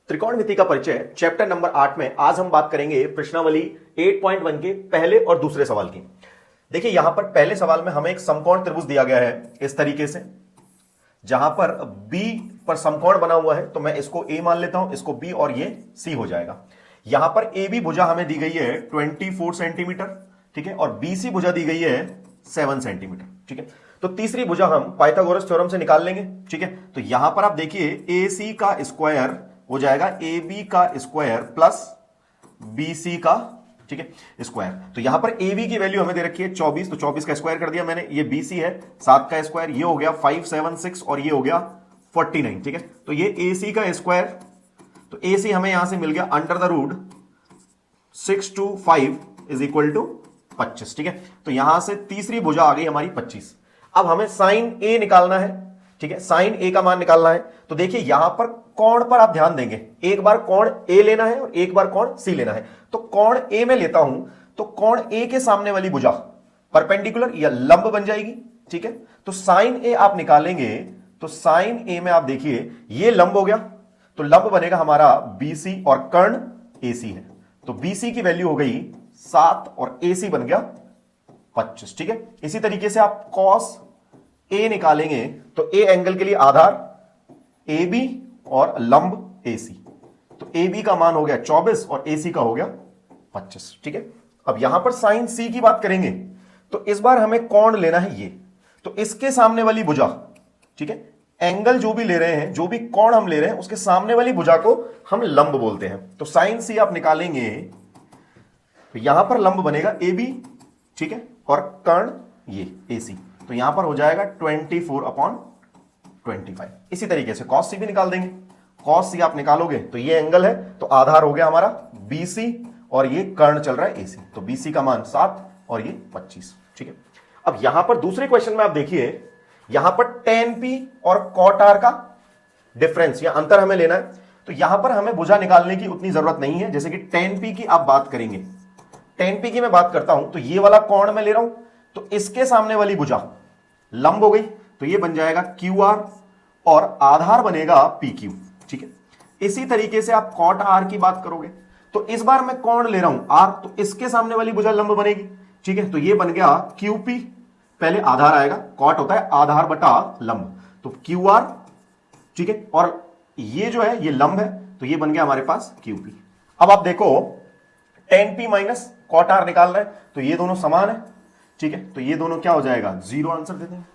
त्रिकोणमिति का परिचय chapter number 8 में आज हम बात करेंगे प्रश्नावली 8.1 के पहले और दूसरे सवाल की। देखिए यहां पर पहले सवाल में हमें एक समकोण त्रिभुज दिया गया है इस तरीके से, जहां पर B पर समकोण बना हुआ है तो मैं इसको A मान लेता हूं, इसको B और ये C हो जाएगा। यहां पर AB भुजा हमें दी गई है 24 सेंटीमीटर, ठीक है, और BC भुजा दी गई है 7 सेंटीमीटर, ठीक है। तो तीसरी भुजा हम पाइथागोरस थ्योरम से निकाल लेंगे, ठीक है। तो यहां पर आप देखिए AC का स्क्वायर हो जाएगा AB का स्क्वायर प्लस BC का, ठीक है, स्क्वायर। तो यहां पर AB की वैल्यू हमें दे रखी है 24, तो 24 का स्क्वायर कर दिया मैंने। ये BC है 7 का स्क्वायर, ये हो गया 576 और ये हो गया 49, ठीक है। तो ये AC का स्क्वायर, तो AC हमें यहां से मिल गया under the root 6 to 5 is equal to 25, ठीक है। तो यहां से तीसरी भुजा आ गई हमारी 25। अब हमें साइन A निकालना है, ठीक है, साइन A का मान निकालना है। तो देखिए यहां पर कोण पर आप ध्यान देंगे, एक बार कोण A लेना है और एक बार कोण C लेना है। तो कोण A में लेता हूं तो कोण A के सामने वाली भुजा परपेंडिकुलर या लंब बन जाएगी, ठीक है। तो साइन A आप निकालेंगे तो साइन A में आप देखिए ये लंब हो गया, तो लंब बनेगा हमारा BC और कर्ण AC है। तो BC की वैल्यू हो गई 7 और AC बन गया 25, ठीक है। इसी तरीके से आप cos A निकालेंगे तो A एंगल के लिए आधार AB और लंब AC, तो AB का मान हो गया 24 और AC का हो गया 25, ठीक है। अब यहां पर साइन C की बात करेंगे तो इस बार हमें कोण लेना है ये, तो इसके सामने वाली भुजा, ठीक है, एंगल जो भी ले रहे हैं, जो भी कोण हम ले रहे हैं उसके सामने वाली भुजा को हम लंब बोलते हैं। तो साइन C आप निकालेंगे तो यहां पर लंब बनेगा AB, ठीक है, और कर्ण ये AC, तो यहां पर हो जाएगा 24/25। इसी तरीके से cos C भी निकाल देंगे। cos C आप निकालोगे तो ये एंगल है, तो आधार हो गया हमारा BC और ये कर्ण चल रहा है AC, तो BC का मान 7 और ये 25, ठीक है। अब यहां पर दूसरे क्वेश्चन में आप देखिए यहां पर tan P और cot R का डिफरेंस या अंतर हमें लेना है। तो यहां पर हमें भुजा निकालने की उतनी जरूरत नहीं है, जैसे कि tan P की आप बात करेंगे, tan P की मैं बात करता हूं तो ये वाला कोण मैं ले रहा हूं, तो इसके सामने वाली भुजा लंब हो गई, तो ये बन जाएगा QR और आधार बनेगा PQ, ठीक है। इसी तरीके से आप cot R की बात करोगे तो इस बार मैं कोण ले रहा हूं R, तो इसके सामने वाली भुजा लंब बनेगी, ठीक है। तो ये बन गया QP, पहले आधार आएगा, cot होता है आधार बटा लंब, तो QR, ठीक है, और ये जो है ये लंब है, तो ये बन गया हमारे पास QP। अब आप देखो tan P minus cot R निकालना है, तो ये दोनों समान है, ठीक है, तो ये दोनों क्या हो जाएगा 0 आंसर देते हैं।